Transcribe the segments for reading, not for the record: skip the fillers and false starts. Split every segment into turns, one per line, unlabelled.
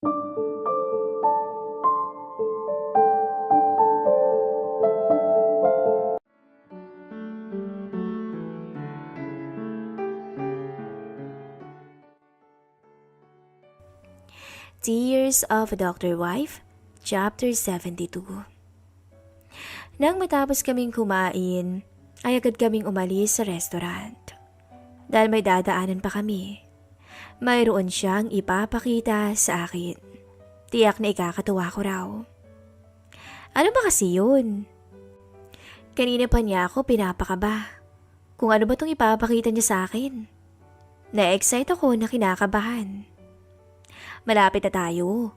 Tears of a Doctor Wife, Chapter 72. Nang matapos kaming kumain, ay agad kaming umalis sa restaurant. Dahil may dadaanan pa kami. Mayroon siyang ipapakita sa akin. Tiyak na ikakatuwa ko raw. Ano ba kasi yun? Kanina pa niya ako pinapakaba. Kung ano ba itong ipapakita niya sa akin? Na-excite ako na kinakabahan. Malapit na tayo.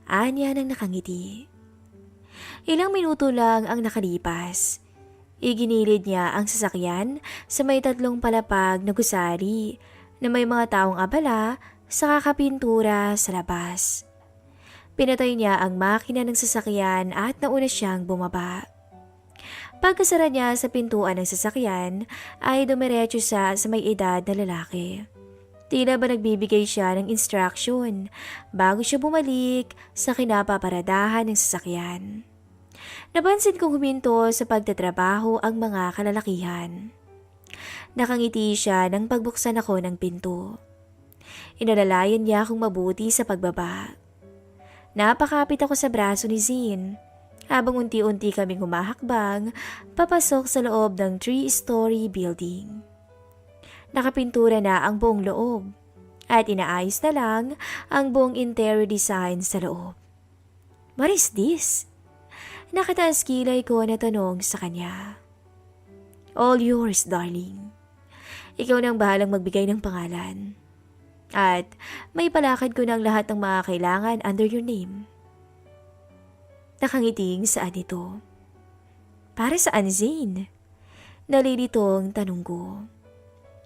Anya nang nakangiti. Ilang minuto lang ang nakalipas. Iginilid niya ang sasakyan sa may 3 palapag na gusali na may mga taong abala sa kakapintura sa labas. Pinatay niya ang makina ng sasakyan at nauna siyang bumaba. Pagkasara niya sa pintuan ng sasakyan ay dumiretso sa may edad na lalaki. Tila ba nagbibigay siya ng instruction bago siya bumalik sa kinapaparadahan ng sasakyan. Napansin kong huminto sa pagtatrabaho ang mga kalalakihan. Nakangiti siya nang pagbuksan ako ng pinto. Inalalayan niya akong mabuti sa pagbaba. Napakapit ako sa braso ni Zine habang unti-unti kaming humahakbang papasok sa loob ng 3-story building. Nakapintura na ang buong loob at inaayos na lang ang buong interior design sa loob. What is this? Nakataas kilay ko na tanong sa kanya. All yours, darling. Ikaw nang bahalang magbigay ng pangalan. At may palakad ko ng lahat ng mga kailangan under your name. Nakangiting saan ito? Para saan, Zane? Nalilitong tanong ko.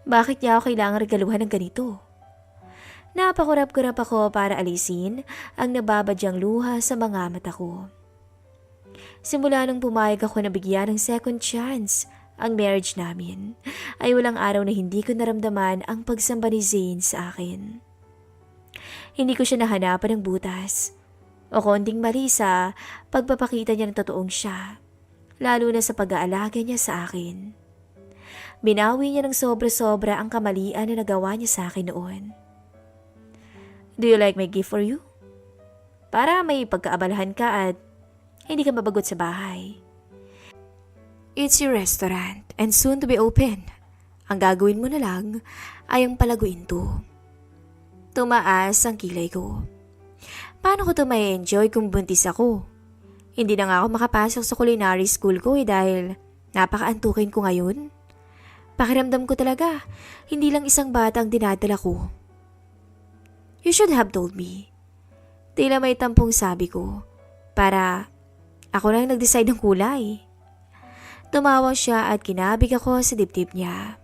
Bakit niya ako kailangan regaluhan ng ganito? Napakurap-kurap ako para alisin ang nababadyang luha sa mga mata ko. Simula nung pumayag ako na bigyan ng second chance ang marriage namin, ay walang araw na hindi ko naramdaman ang pagsamba ni Zane sa akin. Hindi ko siya nahanapan ng butas o konting mali sa pagpapakita niya ng totoong siya, lalo na sa pag-aalaga niya sa akin. Binawi niya ng sobra-sobra ang kamalian na nagawa niya sa akin noon. Do you like my gift for you? Para may pagkaabalahan ka at hindi ka mabagot sa bahay. It's your restaurant and soon to be open. Ang gagawin mo na lang ay ang palaguin to. Tumaas ang kilay ko. Paano ko to may enjoy kung buntis ako? Hindi na nga ako makapasok sa culinary school ko dahil napakaantukin ko ngayon. Pakiramdam ko talaga, hindi lang isang bata ang dinadala ko. You should have told me. Tila may tampong sabi ko, para ako lang nag-decide ng kulay. Tumawa siya at kinabig ako sa dibdib niya.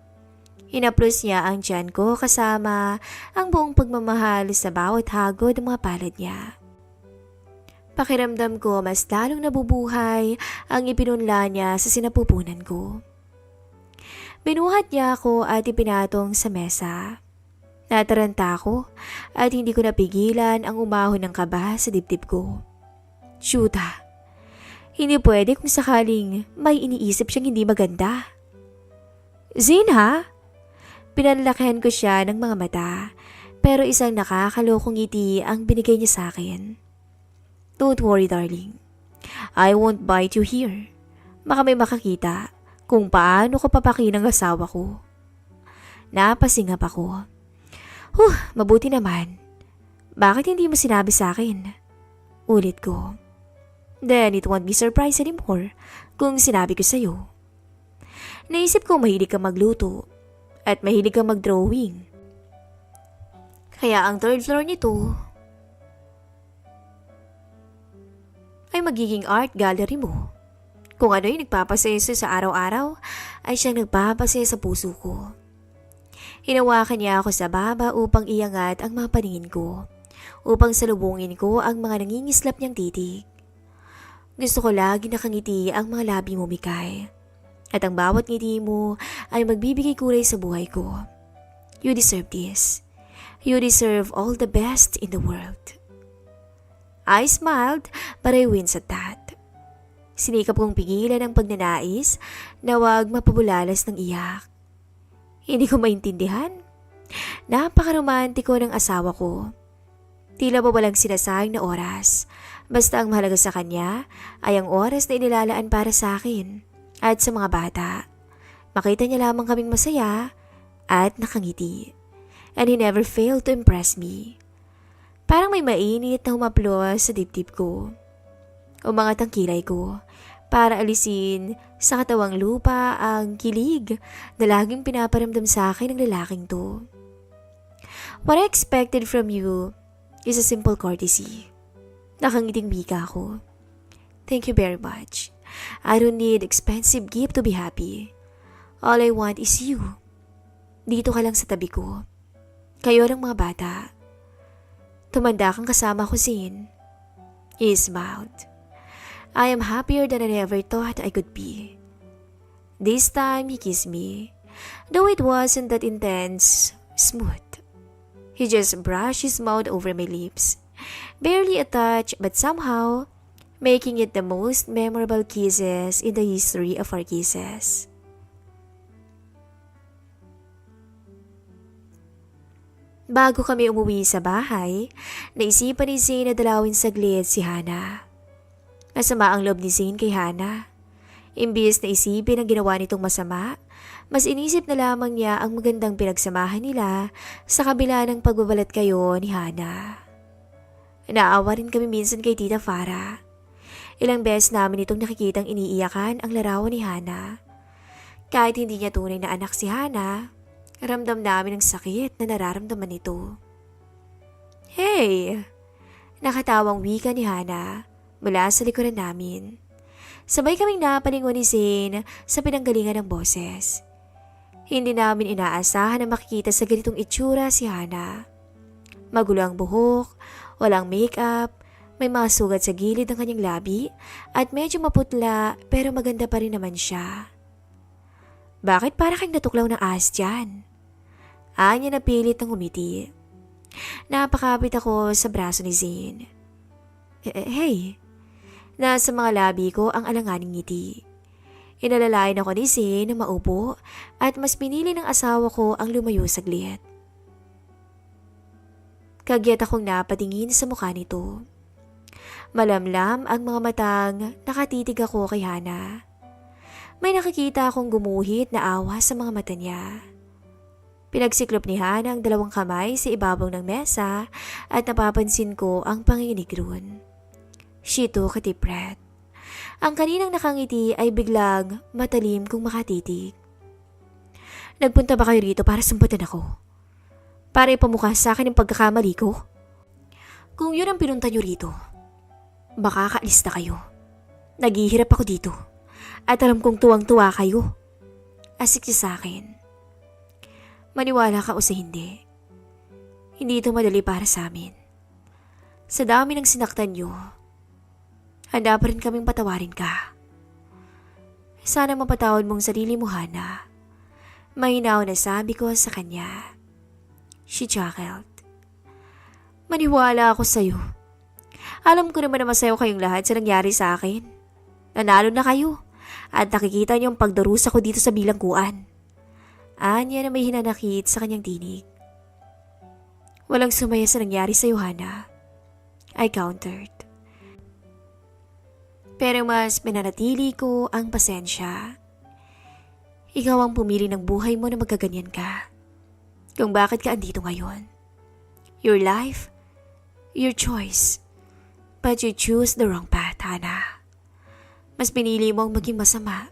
Inaplos niya ang tiyan ko kasama ang buong pagmamahal sa bawat hagod ng mga palad niya. Pakiramdam ko mas lalong nabubuhay ang ipinunla niya sa sinapupunan ko. Binuhat niya ako at ipinatong sa mesa. Nataranta ako at hindi ko napigilan ang umahon ng kaba sa dibdib ko. Shoota, hindi pwede kung sakaling may iniisip siyang hindi maganda. Zane ha? Pinanlakihan ko siya ng mga mata pero isang nakakalokong ngiti ang binigay niya sa akin. Don't worry darling, I won't bite you here. Baka may makakita kung paano ko papakin ang asawa ko. Napasingap ako. Mabuti naman. Bakit hindi mo sinabi sa akin? Ulit ko. Then it won't be surprise anymore kung sinabi ko sa'yo. Naisip ko mahilig kang magluto at mahilig kang mag-drawing. Kaya ang 3rd floor nito ay magiging art gallery mo. Kung ano yung nagpapasaya sa araw-araw, ay siyang nagpapasaya sa puso ko. Hinawakan niya ako sa baba upang iangat ang mga paningin ko, upang salubungin ko ang mga nangingislap niyang titig. Gusto ko lagi nakangiti ang mga labi mo, Mikay. At ang bawat ngiti mo ay magbibigay kulay sa buhay ko. You deserve this. You deserve all the best in the world. I smiled but I winced at that. Sinikap kong pigilan ang pagnanais na wag mapabulalas ng iyak. Hindi ko maintindihan. Napakaromantiko ng asawa ko. Tila ba walang sinasayang na oras. Basta ang mahalaga sa kanya ay ang oras na inilalaan para sa akin at sa mga bata. Makita niya lamang kaming masaya at nakangiti. And he never failed to impress me. Parang may mainit na humaplos sa dibdib ko. Umangat ang kilay ko para alisin sa katawang lupa ang kilig na laging pinaparamdam sa akin ng lalaking to. What I expected from you is a simple courtesy. Nakangiting wika ko. Thank you very much. I don't need expensive gift to be happy. All I want is you. Dito ka lang sa tabi ko. Kayo ng mga bata. Tumanda kang kasama ko, Zane. He smiled. I am happier than I ever thought I could be. This time he kissed me, though it wasn't that intense, smooth. He just brushed his mouth over my lips, barely a touch but somehow making it the most memorable kisses in the history of our kisses. Bago kami umuwi sa bahay, naisipan ni Zane na dalawin saglit si Hana. Masama ang loob ni Zane kay Hana. Imbis na isipin ang ginawa nitong masama, mas inisip na lamang niya ang magandang pinagsamahan nila sa kabila ng pagbabalat kayo ni Hana. Naawa rin kami minsan kay Tita Farah. Ilang beses namin itong nakikitang iniiyakan ang larawan ni Hana. Kahit hindi niya tunay na anak si Hana, ramdam namin ang sakit na nararamdaman nito. Hey! Nakatawang wika ni Hana mula sa likuran namin. Sabay kaming napalingon ni Zane sa pinanggalingan ng boses. Hindi namin inaasahan na makikita sa ganitong itsura si Hana. Magulo ang buhok, walang makeup, may mga sugat sa gilid ng kanyang labi at medyo maputla pero maganda pa rin naman siya. Bakit para kang natuklaw ng ahas dyan? Anya na pilit ng umiti. Napakapit ako sa braso ni Zane. Hey! Nasa mga labi ko ang alanganing ngiti. Inalalayan ako ni Zane na maupo at mas pinili ng asawa ko ang lumayo saglit. Kagyat akong napatingin sa mukha nito. Malamlam ang mga matang nakatitig ako kay Hana. May nakikita akong gumuhit na awa sa mga mata niya. Pinagsiklop ni Hana ang dalawang kamay sa ibabaw ng mesa at napapansin ko ang panginginig ron. She took a deep breath. Ang kaninang nakangiti ay biglang matalim kung makatitig. Nagpunta ba kayo rito para sumpatan ako? Para ipamukha sa akin ang pagkakamali ko? Kung yun ang pinunta nyo rito, baka kaalis na kayo. Naghihirap ako dito at alam kong tuwang-tuwa kayo. Asik siya sa akin. Maniwala ka o sa hindi. Hindi ito madali para sa amin. Sa dami ng sinaktan nyo, handa pa rin kaming patawarin ka. Sana mapatawad mong sarili mo, Hana. Mahinaw na sabi ko sa kanya. She chuckled. Maniwala ako sa'yo. Alam ko naman na masaya kayong lahat sa nangyari sa akin. Nanalo na kayo at nakikita niyo ang pagdarusa ko dito sa bilangguan. Anya na may hinanakit sa kanyang tinig. Walang sumaya sa nangyari sa'yo, Hana. I countered. Pero mas pinanatili ko ang pasensya. Ikaw ang pumili ng buhay mo na magkaganyan ka. Kung bakit ka andito ngayon. Your life, your choice. But you choose the wrong path, Hana. Mas pinili mo ang maging masama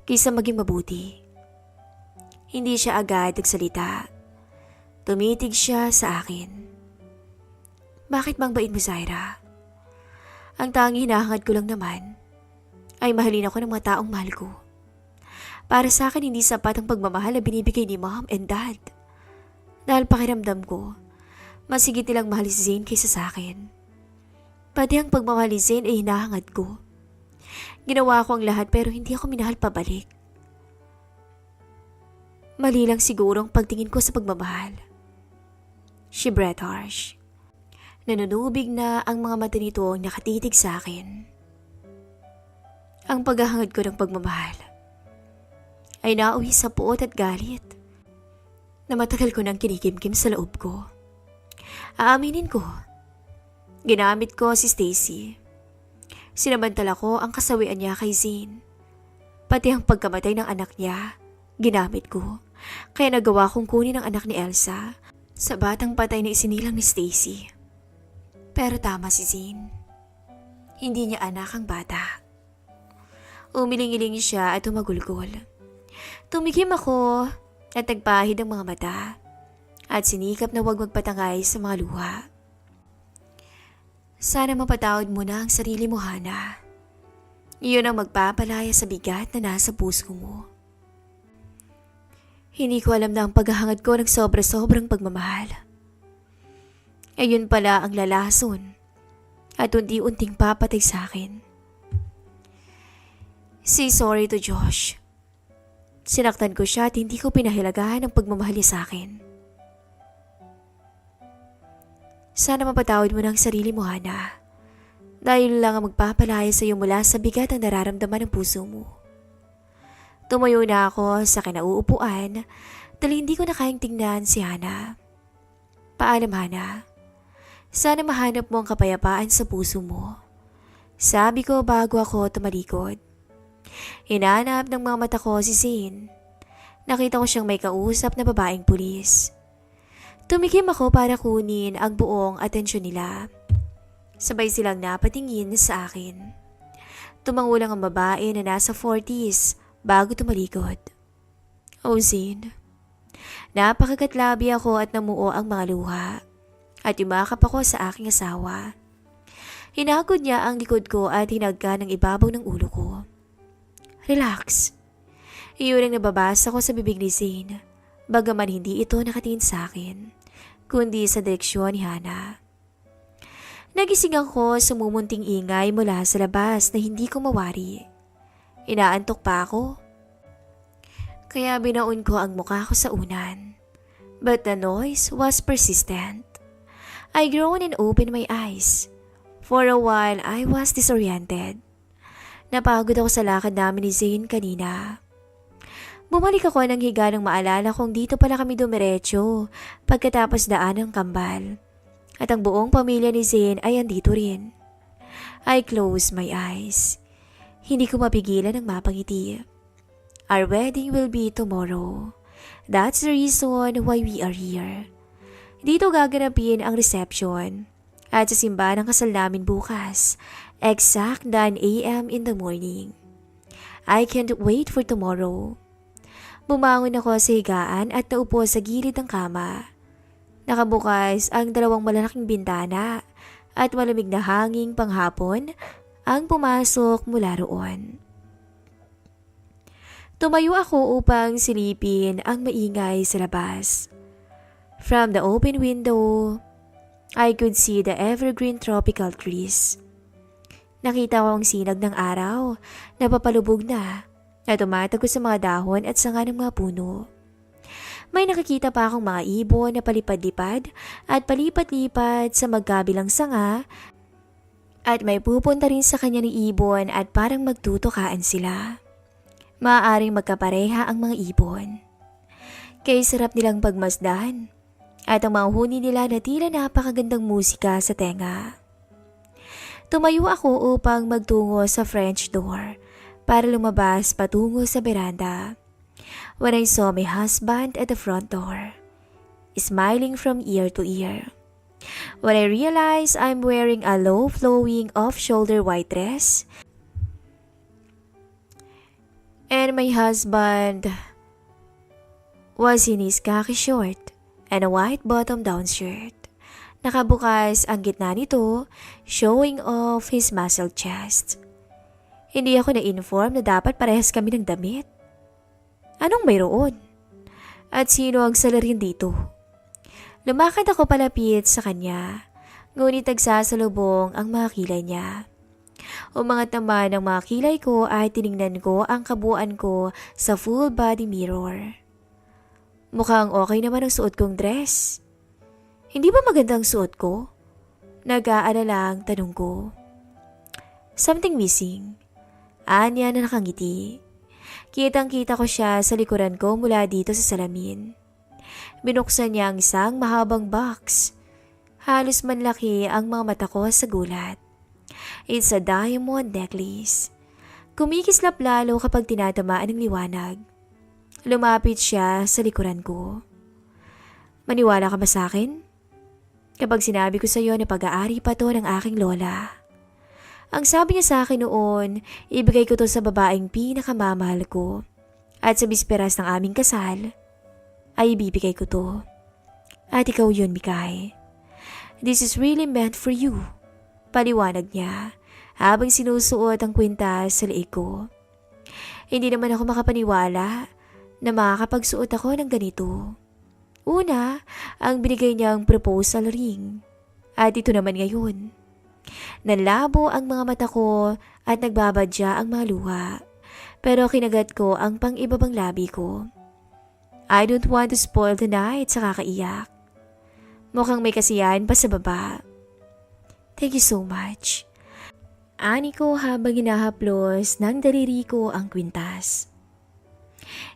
kaysa maging mabuti. Hindi siya agad nagsalita. Tumitig siya sa akin. Bakit bang bait mo, Zaira? Ang tanging hinahangad ko lang naman ay mahalin ako ng mga taong mahal ko. Para sa akin hindi sapat ang pagmamahal na binibigay ni Mom and Dad. Dahil pakiramdam ko, mas higit nilang mahal si Zane kaysa sa akin. Pati ang pagmamahal ni Zane ay hinahangad ko. Ginawa ko ang lahat pero hindi ako minahal pabalik. Mali lang siguro ang pagtingin ko sa pagmamahal. She breathed harsh. Nanunubig na ang mga mata nitong nakatitig sa akin. Ang paghahangad ko ng pagmamahal ay nauwi sa puot at galit na matagal ko nang kinikimkim sa loob ko. Aaminin ko, ginamit ko si Stacy. Sinamantala ko ang kasawian niya kay Zane. Pati ang pagkamatay ng anak niya, ginamit ko. Kaya nagawa kong kunin ang anak ni Elsa sa batang patay na isinilang ni Stacy. Pero tama si Zane. Hindi niya anak ang bata. Umiling-iling siya at tumagulgol. Tumigim ako at nagpahid ang mga mata at sinikap na huwag magpatangay sa mga luha. Sana mapatawad mo na ang sarili mo, Hana. Iyon ang magpapalaya sa bigat na nasa puso mo. Hindi ko alam na ang paghahangad ko ng sobra-sobrang pagmamahal. Ayun pala ang lalason at unti-unting papatay sa akin. Say sorry to Josh. Sinaktan ko siya at hindi ko pinahilagahan ang pagmamahal niya sa akin. Sana mapatawad mo ng sarili mo, Hana. Dahil lang ang magpapalaya sa iyo mula sa bigat ang nararamdaman ng puso mo. Tumayo na ako sa kinauupuan dahil hindi ko na kayang tingnan si Hana. Paalam, Hana. Sana mahanap mo ang kapayapaan sa puso mo. Sabi ko bago ako tumalikod. Hinanap ng mga mata ko si Zane. Nakita ko siyang may kausap na babaeng pulis. Tumikim ako para kunin ang buong atensyon nila. Sabay silang napatingin sa akin. Tumango lang ang babae na nasa 40s bago tumalikod. Oh Zane. Napakagatlabi ako at namuo ang mga luha. At yumakap ako sa aking asawa. Hinagod niya ang likod ko at hinagka ng ibabaw ng ulo ko. Relax. Iyon ang nababasa ko sa bibig ni Zane, bagaman hindi ito nakatingin sa akin, kundi sa direksyon ni Hana. Nagising ako sa mumunting ingay mula sa labas na hindi ko mawari. Inaantok pa ako. Kaya binaon ko ang mukha ko sa unan. But the noise was persistent. I groaned and opened my eyes. For a while, I was disoriented. Napagod ako sa lakad namin ni Zane kanina. Bumalik ako ng higa nang maalala kong dito pala kami dumiretso pagkatapos daan ng kambal. At ang buong pamilya ni Zane ay andito rin. I closed my eyes. Hindi ko mapigilan ang mapangiti. Our wedding will be tomorrow. That's the reason why we are here. Dito gaganapin ang reception at sa simbahan ng kasal namin bukas, exact 9 a.m. in the morning. I can't wait for tomorrow. Bumangon ako sa higaan at naupo sa gilid ng kama. Nakabukas ang dalawang malalaking bintana at malamig na hanging panghapon ang pumasok mula roon. Tumayo ako upang silipin ang maingay sa labas. From the open window, I could see the evergreen tropical trees. Nakita ko ang sinag ng araw na papalubog na tumatago sa mga dahon at sanga ng mga puno. May nakikita pa akong mga ibon na palipad-lipad at palipat-lipat sa magkabilang sanga at may pupunta rin sa kanya ni ibon at parang magtutukaan sila. Maaaring magkapareha ang mga ibon. Kaya sarap nilang pagmasdan at ang mga huni nila na tila napakagandang musika sa tenga. Tumayo ako upang magtungo sa French door para lumabas patungo sa beranda. When I saw my husband at the front door, smiling from ear to ear. When I realized I'm wearing a low-flowing off-shoulder white dress, and my husband was in his khaki short and a white bottom-down shirt. Nakabukas ang gitna nito, showing off his muscled chest. Hindi ako na-inform na dapat parehas kami ng damit. Anong mayroon? At sino ang salarin dito? Lumakad ako palapit sa kanya, ngunit nagsasalubong ang mga kilay niya. Umangat naman ang mga kilay ko ay tiningnan ko ang kabuuan ko sa full body mirror. Mukhang okay naman ang suot kong dress. Hindi ba maganda ang suot ko? Nag-aalalang tanong ko. Something missing? Anya na nakangiti. Kitang-kita ko siya sa likuran ko mula dito sa salamin. Binuksan niya ang isang mahabang box. Halos manlaki ang mga mata ko sa gulat. It's a diamond necklace. Kumikislap lalo kapag tinatamaan ng liwanag. Lumapit siya sa likuran ko. Maniwala ka ba sa akin? Kapag sinabi ko sa iyo na pag-aari pa to ng aking lola. Ang sabi niya sa akin noon, ibigay ko to sa babaeng pinakamamahal ko. At sa bisperas ng aming kasal, ay ibibigay ko to. At ikaw yun, Mikay. This is really meant for you. Paliwanag niya habang sinusuot ang kwintas sa leeg ko. Hindi naman ako makapaniwala na makakapagsuot ako ng ganito. Una, ang binigay niyang proposal ring. At ito naman ngayon. Nanlabo ang mga mata ko at nagbabadya ang mga luha. Pero kinagat ko ang pang-ibabang labi ko. I don't want to spoil the night sa kakaiyak. Mukhang may kasiyahan pa sa baba. Thank you so much. Ani ko habang hinahaplos ng daliri ko ang kwintas.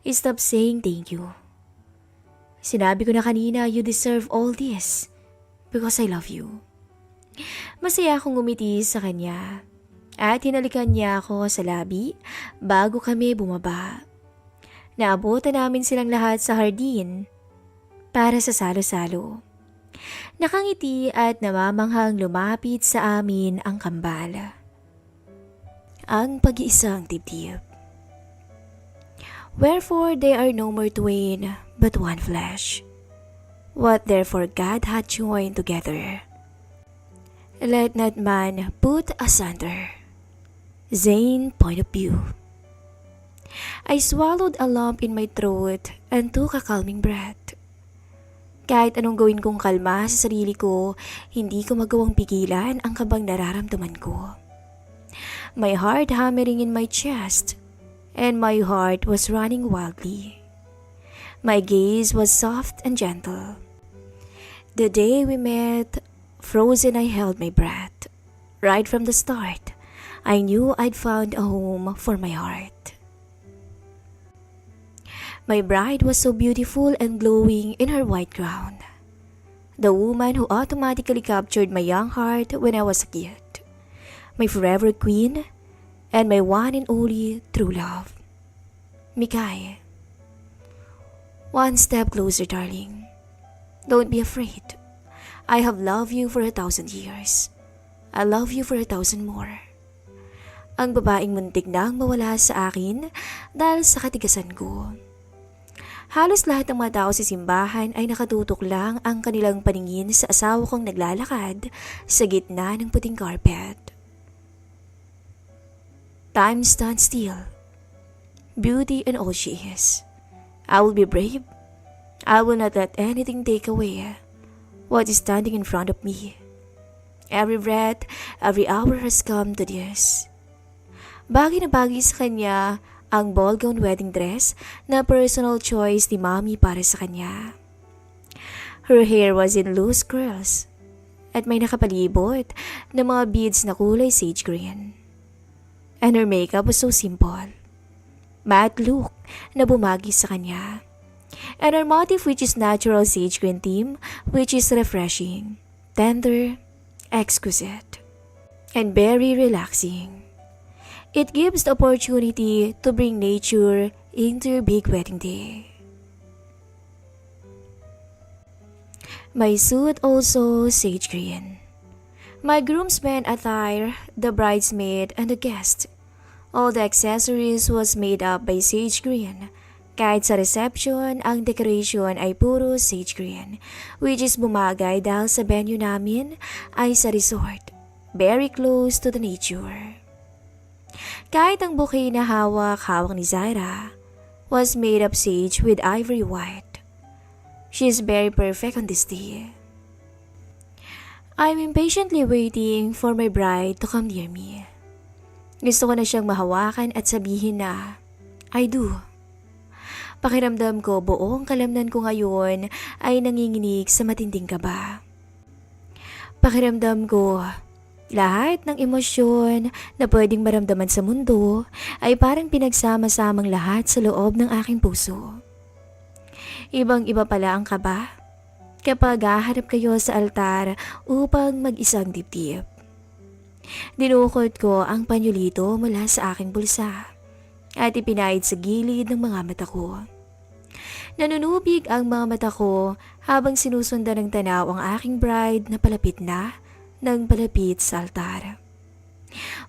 Stop saying thank you. Sinabi ko na kanina you deserve all this because I love you. Masaya akong ngumiti sa kanya at hinalikan niya ako sa labi bago kami bumaba. Naabutan namin silang lahat sa hardin para sa salo-salo. Nakangiti at namamanghang lumapit sa amin ang kambal. Ang pag-iisang dibdib. Wherefore they are no more twain, but one flesh. What therefore God hath joined together, let not man put asunder. Zane point of view. I swallowed a lump in my throat and took a calming breath. Kahit anong gawin kong kalma sa sarili ko, hindi ko magawang pigilan ang kabang nararamdaman ko. My heart hammering in my chest, and my heart was running wildly. My gaze was soft and gentle. The day we met, frozen, I held my breath. Right from the start, I knew I'd found a home for my heart. My bride was so beautiful and glowing in her white gown. The woman who automatically captured my young heart when I was a kid. My forever queen, and my one and only true love. Mikay. One step closer, darling. Don't be afraid. I have loved you for 1,000 years. I love you for 1,000 more. Ang babaeng muntik nang mawala sa akin dahil sa katigasan ko. Halos lahat ng mga tao sa simbahan ay nakatutok lang ang kanilang paningin sa asawa kong naglalakad sa gitna ng puting carpet. Time stands still. Beauty and all she is. I will be brave. I will not let anything take away what is standing in front of me. Every breath, every hour has come to this. Bagay na bagay sa kanya ang ball gown wedding dress na personal choice ni Mommy para sa kanya. Her hair was in loose curls at may nakapalibot na mga beads na kulay sage green. And her makeup was so simple. Matte look na bumagi sa kanya. And her motif which is natural sage green theme which is refreshing, tender, exquisite, and very relaxing. It gives the opportunity to bring nature into your big wedding day. My suit also sage green. My groomsmen attire, the bridesmaid and the guest. All the accessories was made up by sage green. Kahit sa reception, ang decoration ay puro sage green, which is bumagay dahil sa venue namin ay sa resort, very close to the nature. Kahit ang bouquet na hawak ni Zaira was made of sage with ivory white. She is very perfect on this day. I'm impatiently waiting for my bride to come near me. Gusto ko na siyang mahawakan at sabihin na, I do. Pakiramdam ko buong kalamnan ko ngayon ay nanginginig sa matinding kaba. Pakiramdam ko, lahat ng emosyon na pwedeng maramdaman sa mundo ay parang pinagsama-samang lahat sa loob ng aking puso. Ibang-iba pala ang kaba kapag haharap kayo sa altar upang mag-isang dibdib. Dinukot ko ang panyolito mula sa aking bulsa at ipinahid sa gilid ng mga mata ko. Nanunubig ang mga mata ko habang sinusundan ng tanaw ang aking bride na palapit sa altar.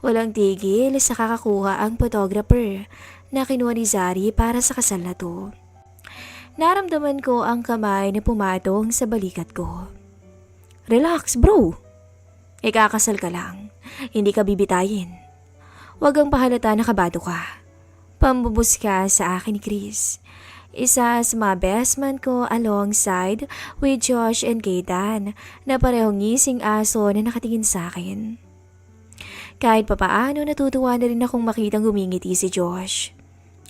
Walang tigil sa kakakuha ang photographer na kinuha ni Zari para sa kasal na to. Naramdaman ko ang kamay na pumatong sa balikat ko. Relax bro! Ikakasal ka lang, hindi ka bibitayin. Huwag kang pahalata na kabado ka. Pambubus ka sa akin ni Chris. Isa sa mga best man ko alongside with Josh and Kaydan na parehong ngising aso na nakatingin sa akin. Kahit papaano natutuwa na rin akong makitang gumingiti si Josh.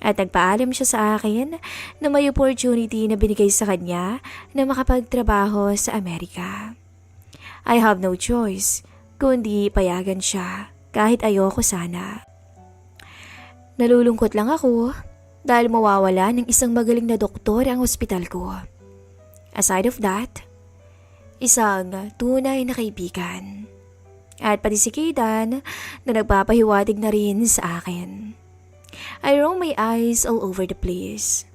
At nagpaalam siya sa akin na may opportunity na binigay sa kanya na makapagtrabaho sa Amerika. I have no choice kundi payagan siya kahit ayoko sana. Nalulungkot lang ako dahil mawawala ng isang magaling na doktor ang ospital ko. Aside of that, isang tunay na kaibigan. At pati si Kaydan na nagpapahiwatig na rin sa akin. I roam my eyes all over the place.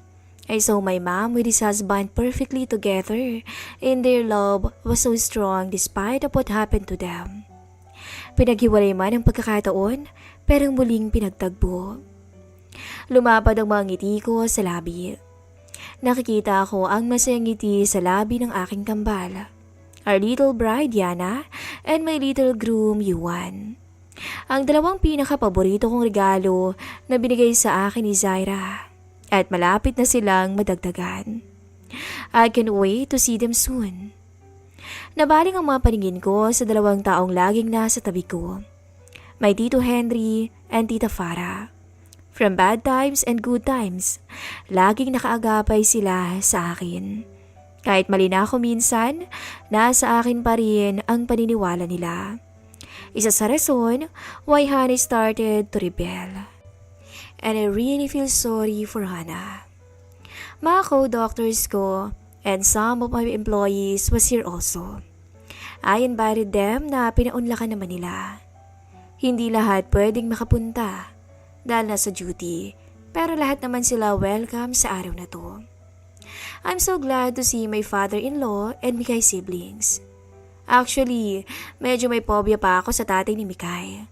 I saw my mom with his husband perfectly together and their love was so strong despite of what happened to them. Pinaghiwalay man ang pagkakataon pero muling pinagtagpo. Lumapad ang mga ngiti ko sa labi. Nakikita ko ang masayang ngiti sa labi ng aking kambal. Our little bride Yana and my little groom Yuan. Ang dalawang pinakapaborito kong regalo na binigay sa akin ni Zaira at malapit na silang madagdagan. I can't wait to see them soon. Nabaling ang mga paningin ko sa dalawang taong laging nasa tabi ko. My Tito Henry and Tita Farah. From bad times and good times, laging nakaagapay sila sa akin. Kahit mali na ako minsan, nasa akin pa rin ang paniniwala nila. Isa sa rason why Hannah started to rebel. And I really feel sorry for Hannah. Mga co-doctors ko and some of my employees was here also. I invited them na pinaunlakan naman nila. Hindi lahat pwedeng makapunta dahil nasa duty, pero lahat naman sila welcome sa araw na to. I'm so glad to see my father-in-law and Mikay siblings. Actually, medyo may phobia pa ako sa tatay ni Mikay.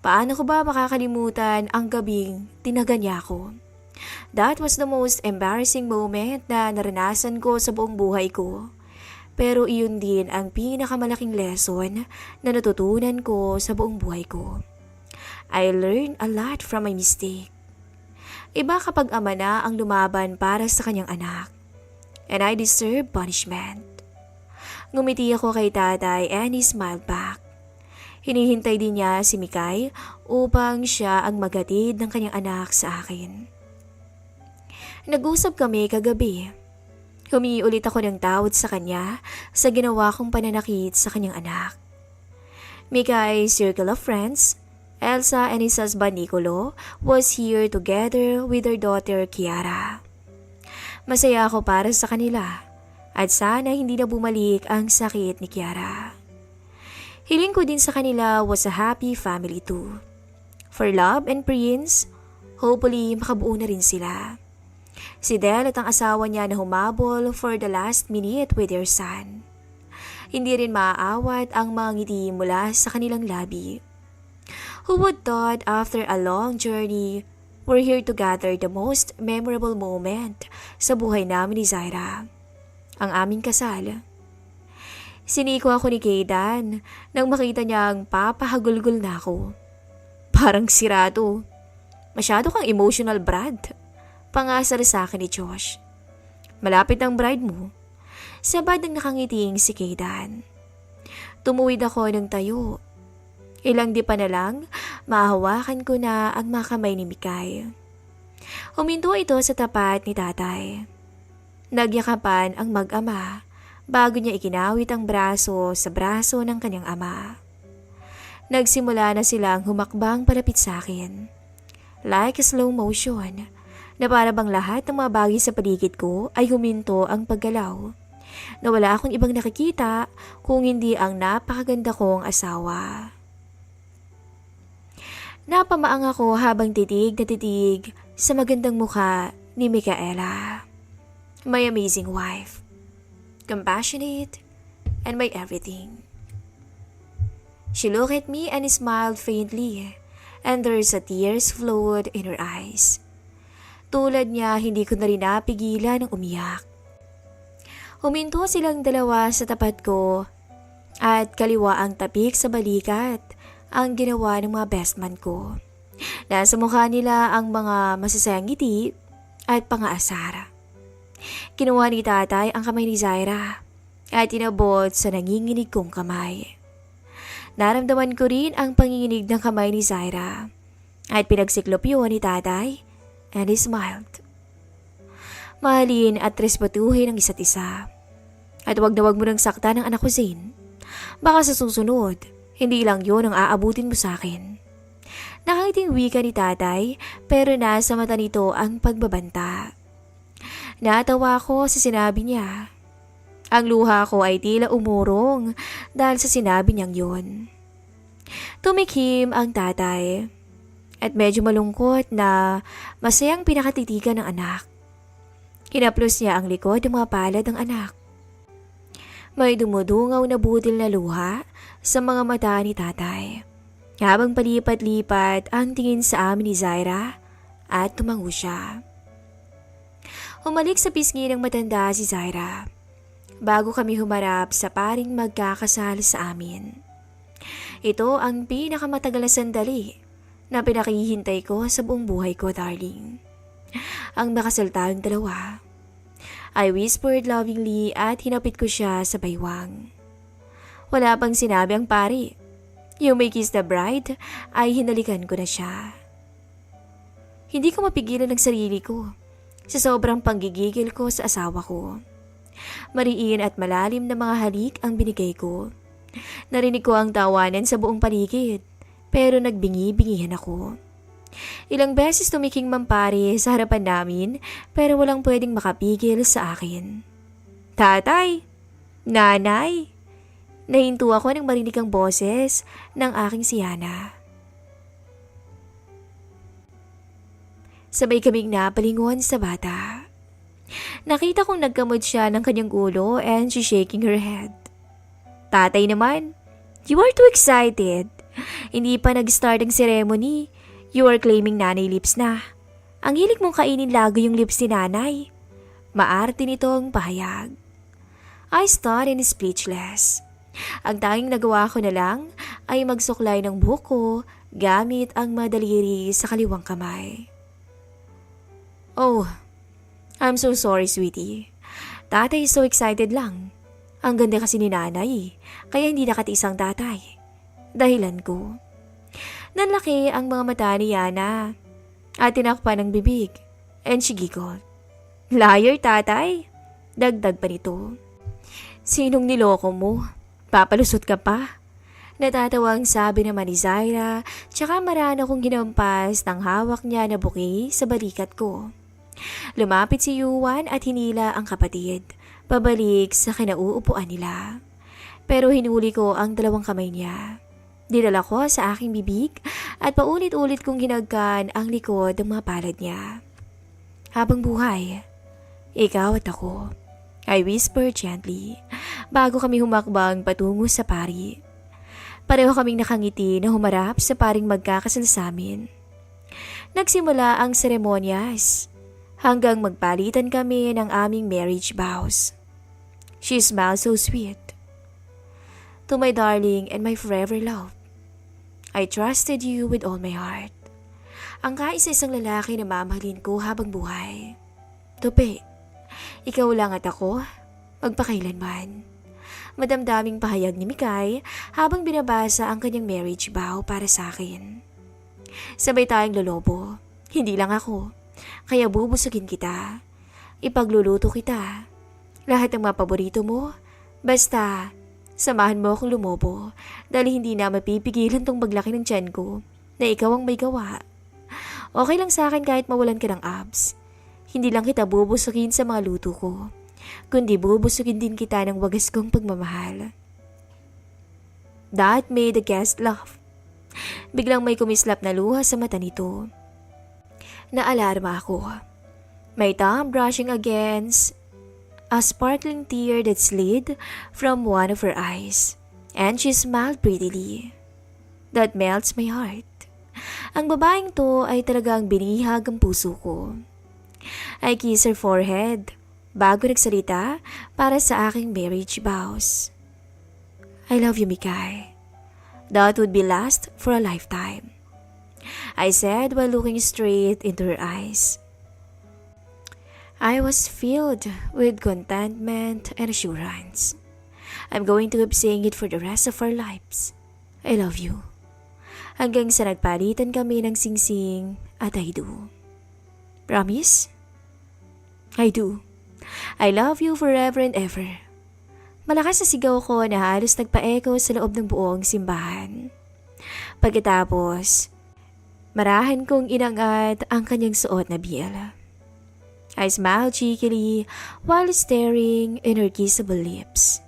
Paano ko ba makakalimutan ang gabing tinaga niya ako? That was the most embarrassing moment na naranasan ko sa buong buhay ko. Pero iyon din ang pinakamalaking lesson na natutunan ko sa buong buhay ko. I learned a lot from my mistake. Iba kapag ama na ang lumaban para sa kanyang anak. And I deserve punishment. Ngumiti ako kay tatay and he smiled back. Hinihintay din niya si Mikay upang siya ang maghatid ng kanyang anak sa akin. Nag-usap kami kagabi. Humingi ulit ako ng tawad sa kanya sa ginawa kong pananakit sa kanyang anak. Mikay's circle of friends, Elsa and his husband Nicolo, was here together with their daughter Kiara. Masaya ako para sa kanila. At sana hindi na bumalik ang sakit ni Kiara. Hiling ko din sa kanila was a happy family too. For Love and Prince, hopefully makabuo na rin sila. Si Del at ang asawa niya na humabol for the last minute with their son. Hindi rin maaawat ang mga ngiti mula sa kanilang labi. Who would thought after a long journey, we're here to gather the most memorable moment sa buhay namin ni Zaira. Ang aming kasal. Siniko ako ni Kaydan nang makita niyang papahagulgol na ako. Parang sirado. Masyado kang emotional, Brad. Pangasar sa akin ni Josh. Malapit ang bride mo. Sabad ng nakangiting si Kaydan. Tumuwid ako ng tayo. Ilang di pa na lang, mahawakan ko na ang mga kamay ni Mikay. Huminto ito sa tapat ni tatay. Nagyakapan ang mag-ama bago niya ikinawit ang braso sa braso ng kanyang ama. Nagsimula na silang humakbang palapit sa akin. Like a slow motion, na para bang lahat ng mga bagay sa paligid ko ay huminto ang paggalaw. Na wala akong ibang nakikita kung hindi ang napakaganda kong asawa. Napamaang ako habang titig na titig sa magandang mukha ni Micaela. My amazing wife. Compassionate and my everything. She looked at me and smiled faintly, and there's a tears flowed in her eyes. Tulad niya, hindi ko na rin napigilan ng umiyak. Huminto silang dalawa sa tapat ko at kaliwa ang tapik sa balikat ang ginawa ng mga bestman ko. Nasa mukha nila ang mga masasayang ngiti at pang-aasar. Kinuha ni tatay ang kamay ni Zaira at inabot sa nanginginig kong kamay. Naramdaman ko rin ang panginginig ng kamay ni Zaira at pinagsiklop yun ni tatay and he smiled. Mahalin at respetuhin ang isa't isa. At wag na wag mo nang saktan ng anak ko, Zane. Baka sa susunod, hindi lang yun ang aabutin mo sa akin. Nakangiting wika ni tatay pero nasa mata nito ang pagbabanta. Natawa ko sa sinabi niya. Ang luha ko ay tila umurong dahil sa sinabi niyang yun. Tumikim ang tatay at medyo malungkot na masayang pinakatitigan ng anak. Kinaplos niya ang likod ng mga palad ng anak. May dumudungaw na budil na luha sa mga mata ni tatay. Habang palipat-lipat ang tingin sa amin ni Zaira at tumango siya. Humalik sa pisngi ng matanda si Zaira bago kami humarap sa paring magkakasal sa amin. Ito ang pinakamatagal na sandali na pinakihintay ko sa buong buhay ko, darling. Ang nakasal tayong dalawa. I whispered lovingly at hinapit ko siya sa baywang. Wala pang sinabi ang pari. Yung may kiss the bride ay hinalikan ko na siya. Hindi ko mapigilan ang sarili ko sa sobrang panggigigil ko sa asawa ko. Mariin at malalim na mga halik ang binigay ko. Narinig ko ang tawanan sa buong paligid pero nagbingi-bingihan ako. Ilang beses tumiking mampari sa harapan namin pero walang pwedeng makapigil sa akin. Tatay! Nanay! Nahinto ako nang marinig ang boses ng aking si Yana. Sabay kaming napalingon sa bata. Nakita kong nagkamod siya ng kanyang ulo and she's shaking her head. Tatay naman, you are too excited. Hindi pa nag-start ang ceremony. You are claiming nanay lips na. Ang hilig mong kainin lagi yung lips ni nanay. Maarte nitong pahayag. I stood and speechless. Ang tanging nagawa ko na lang ay magsuklay ng buhok ko gamit ang madaliri sa kaliwang kamay. Oh, I'm so sorry, sweetie. Tatay is so excited lang. Ang ganda kasi ni nanay, kaya hindi nakatiis ang tatay. Dahilan ko. Nanlaki ang mga mata ni Yana at tinakpan ng bibig and she giggled. Liar, tatay? Dagdag pa nito. Sinong niloko mo? Papalusot ka pa? Natatawang sabi naman ni Zaira, tsaka marano kong ginampas ng hawak niya na buki sa balikat ko. Lumapit si Yuan at hinila ang kapatid, pabalik sa kinauupuan nila. Pero hinuli ko ang dalawang kamay niya. Dinala ko sa aking bibig at paulit-ulit kong hinagkan ang likod ng mga palad niya. Habang buhay, ikaw at ako, I whispered gently bago kami humakbang patungo sa pari. Pareho kaming nakangiti na humarap sa paring magkakasal sa amin. Nagsimula ang seremonyas hanggang magpalitan kami ng aming marriage vows. She smiled so sweet. To my darling and my forever love, I trusted you with all my heart. Ang kaisa-isang lalaki na mamahalin ko habang buhay. Tupi, ikaw lang at ako, magpakailanman. Madamdaming pahayag ni Mikay habang binabasa ang kanyang marriage vow para sa akin. Sabay tayong lolobo, hindi lang ako, kaya bubusugin kita. Ipagluluto kita. Lahat ng mga paborito mo Basta, samahan mo akong lumobo dahil hindi na mapipigilan tong paglaki ng tiyan ko na ikaw ang may gawa. Okay lang sa akin kahit mawalan ka ng abs. Hindi lang kita bubusugin sa mga luto ko, kundi bubusugin din kita ng wagas kong pagmamahal. That made the guest laugh. Biglang may kumislap na luha sa mata nito. Naalarma ako. My thumb brushing against a sparkling tear that slid from one of her eyes, and she smiled prettily. That melts my heart. Ang babaeng to ay talagang binihag ang puso ko. I kiss her forehead bago nagsalita para sa aking marriage vows. I love you, Mikay. That would be last for a lifetime, I said while looking straight into her eyes. I was filled with contentment and assurance. I'm going to keep saying it for the rest of our lives. I love you. Hanggang sa nagpalitan kami ng singsing at I do. Promise? I do. I love you forever and ever. Malakas na sigaw ko na halos nagpa-echo sa loob ng buong simbahan. Pagkatapos, marahan kong inangat ang kanyang suot na biel. I smiled cheekily while staring in her kissable lips.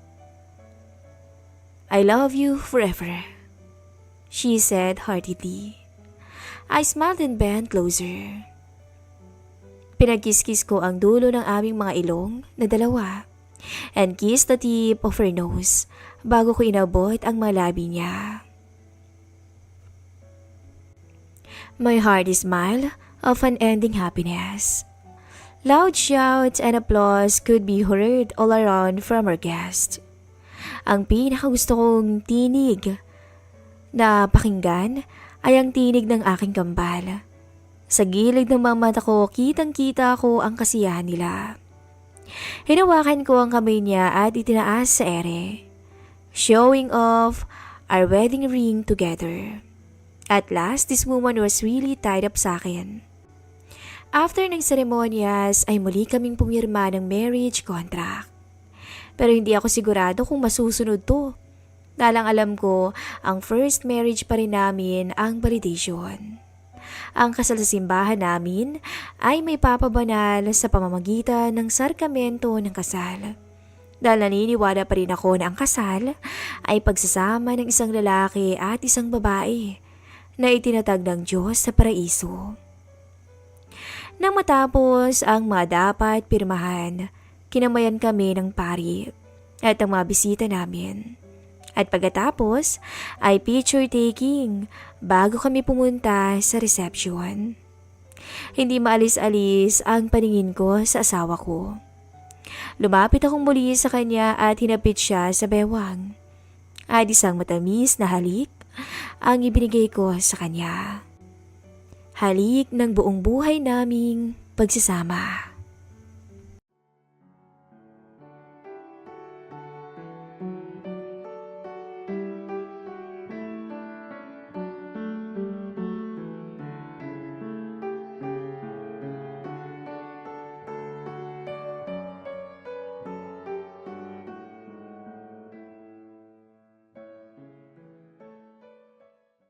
I love you forever, she said heartily. I smiled and bent closer. Pinagkiskis ko ang dulo ng aming mga ilong na dalawa and kissed the tip of her nose bago ko inabot ang mga labi niya. My heart smiled of unending happiness. Loud shouts and applause could be heard all around from our guest. Ang pinakagusto kong tinig na pakinggan ay ang tinig ng aking kambal. Sa gilid ng mga mata ko, kitang-kita ko ang kasiyahan nila. Hinawakan ko ang kamay niya at itinaas sa ere, showing off our wedding ring together. At last, this woman was really tied up sa akin. After ng seremonyas ay muli kaming pumirma ng marriage contract. Pero hindi ako sigurado kung masusunod to. Dalang alam ko, ang first marriage pa rin namin ang validation. Ang kasal sa simbahan namin ay may papabanal sa pamamagitan ng sarkamento ng kasal. Dahil naniniwala pa rin ako na ang kasal ay pagsasama ng isang lalaki at isang babae na itinatag ng Diyos sa paraiso. Nang matapos ang mga dapat pirmahan, kinamayan kami ng pari at ang mga bisita namin. At pagkatapos ay picture taking bago kami pumunta sa reception. Hindi maalis-alis ang paningin ko sa asawa ko. Lumapit akong muli sa kanya at hinapit siya sa bewang. At isang matamis na halik ang ibinigay ko sa kanya. Halik ng buong buhay naming pagsasama.